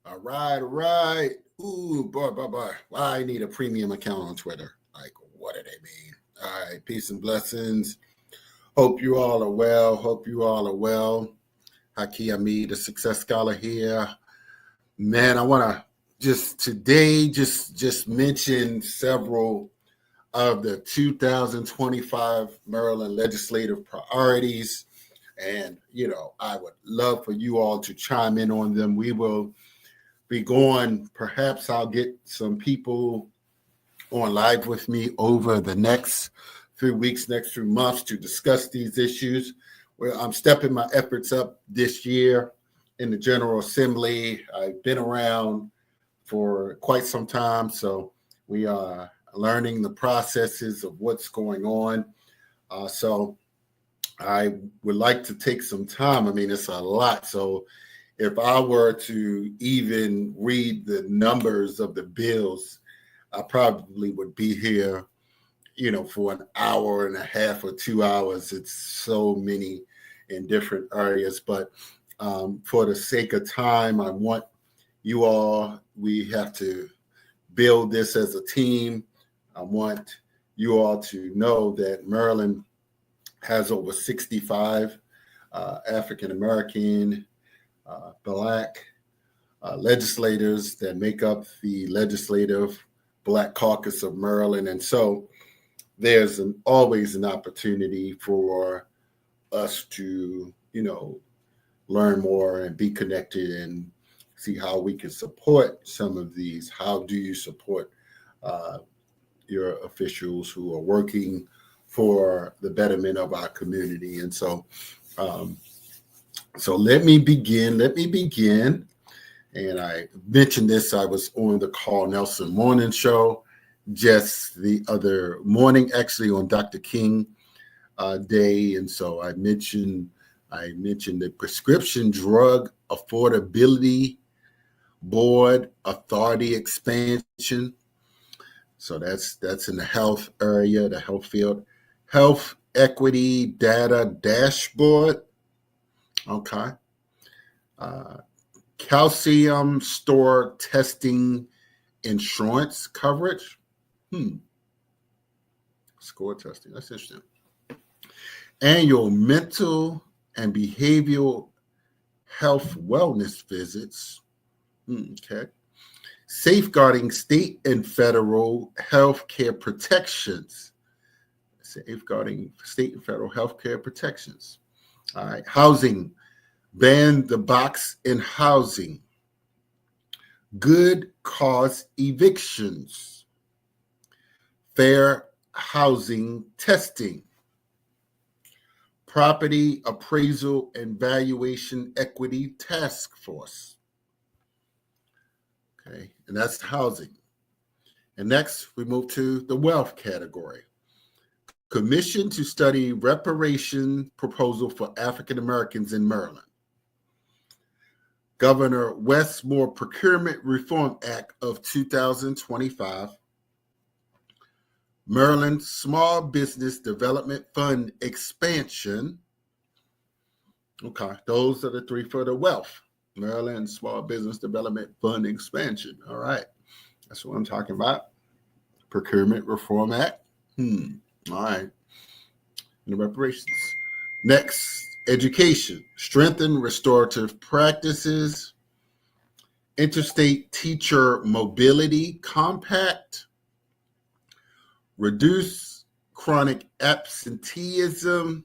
All right, all right. Ooh, boy. Why I need a premium account on Twitter? Like, what do they mean? All right, peace and blessings. Hope you all are well. Hope you all are well. Haki Ami, the Success Scholar here. Man, I want to just mention several of the 2025 Maryland legislative priorities. And, I would love for you all to chime in on them. We will be going, perhaps I'll get some people on live with me over the next few weeks, next few months to discuss these issues. Well, I'm stepping my efforts up this year in the General Assembly. I've been around for quite some time, so we are learning the processes of what's going on. So I would like to take some time. I mean, it's a lot. So if I were to even read the numbers of the bills, I probably would be here, for an hour and a half or 2 hours. It's so many in different areas. But for the sake of time, I want you all, we have to build this as a team. I want you all to know that Maryland has over 65 African-American, Black legislators that make up the legislative Black Caucus of Maryland. And so there's always an opportunity for us to, learn more and be connected and see how we can support some of these. How do you support your officials who are working for the betterment of our community? And so, let me begin. And I mentioned this, I was on the Carl Nelson Morning Show just the other morning, actually on Dr. King Day. And so I mentioned the Prescription Drug Affordability Board Authority expansion. So that's in the health area, the health field. Health Equity Data Dashboard. Okay. Calcium store testing insurance coverage. Score testing. That's interesting. Annual mental and behavioral health wellness visits. Okay. Safeguarding state and federal health care protections. Safeguarding state and federal health care protections. All right. Housing. Ban the box in housing. Good cause evictions. Fair housing testing. Property appraisal and valuation equity task force. Okay, and that's housing. And next, we move to the wealth category. Commission to study reparation proposal for African Americans in Maryland. Governor Westmore Procurement Reform Act of 2025. Maryland Small Business Development Fund expansion. Okay, those are the three for the wealth. Maryland Small Business Development Fund expansion. All right, that's what I'm talking about. Procurement Reform Act. All right. And the reparations. Next, education. Strengthen restorative practices. Interstate Teacher Mobility Compact. Reduce chronic absenteeism.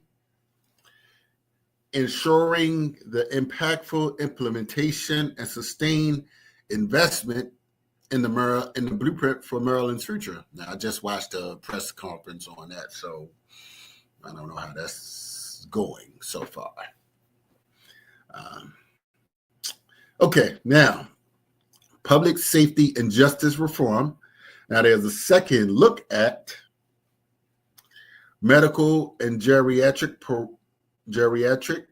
Ensuring the impactful implementation and sustained investment in the blueprint for Maryland's future. Now, I just watched a press conference on that, so I don't know how that's going so far. Okay, now, public safety and justice reform. Now, there's a second look at medical and geriatric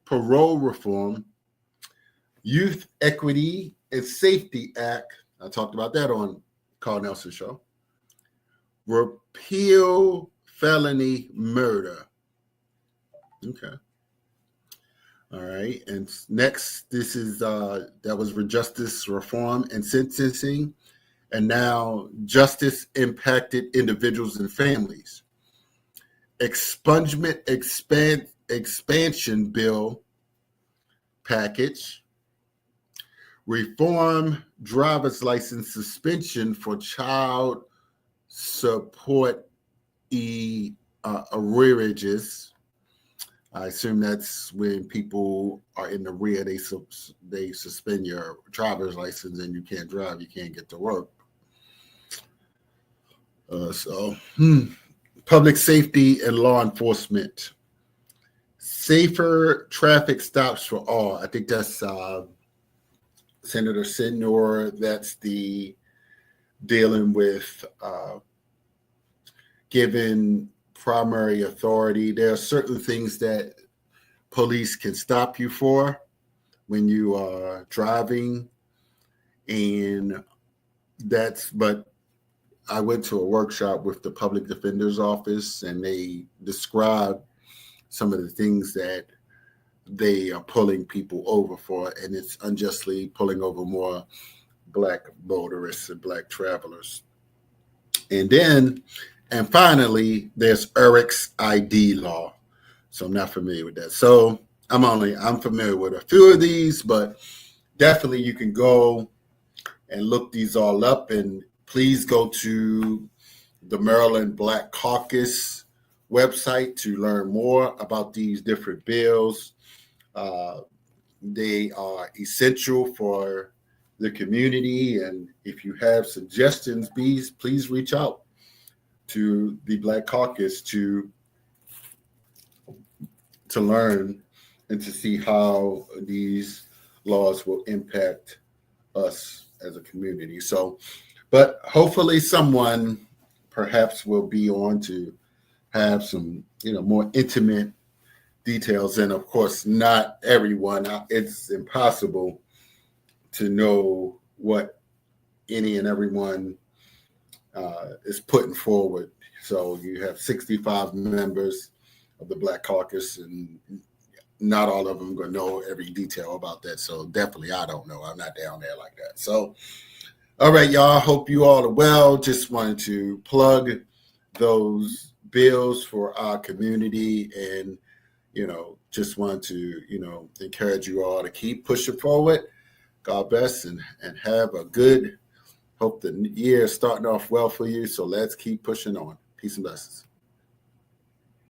parole reform, Youth Equity and Safety Act. I talked about that on Carl Nelson Show. Repeal felony murder. Okay. All right. And next, this is that was for justice reform and sentencing. And now justice impacted individuals and families. Expansion bill package. Reform driver's license suspension for child support arrearages. I assume that's when people are in the rear, they suspend your driver's license and you can't drive, you can't get to work. Public safety and law enforcement. Safer traffic stops for all. I think that's Senator Sidnor. That's the dealing with giving primary authority. There are certain things that police can stop you for when you are driving, and but I went to a workshop with the public defender's office, and they described some of the things that they are pulling people over for, and it's unjustly pulling over more Black motorists and Black travelers. And finally, there's Eric's ID law. So I'm not familiar with that. So I'm familiar with a few of these, but definitely you can go and look these all up, and please go to the Maryland Black Caucus website to learn more about these different bills. They are essential for the community, and if you have suggestions, please reach out to the Black Caucus to learn and to see how these laws will impact us as a community. So, but hopefully someone perhaps will be on to have some, more intimate details. And of course, not everyone, it's impossible to know what any and everyone is putting forward. So you have 65 members of the Black Caucus, and not all of them are going to know every detail about that. So definitely, I don't know. I'm not down there like that. So, all right, y'all. Hope you all are well. Just wanted to plug those bills for our community, and just want to encourage you all to keep pushing forward. God bless, and have a good. Hope the year is starting off well for you. So let's keep pushing on. Peace and blessings.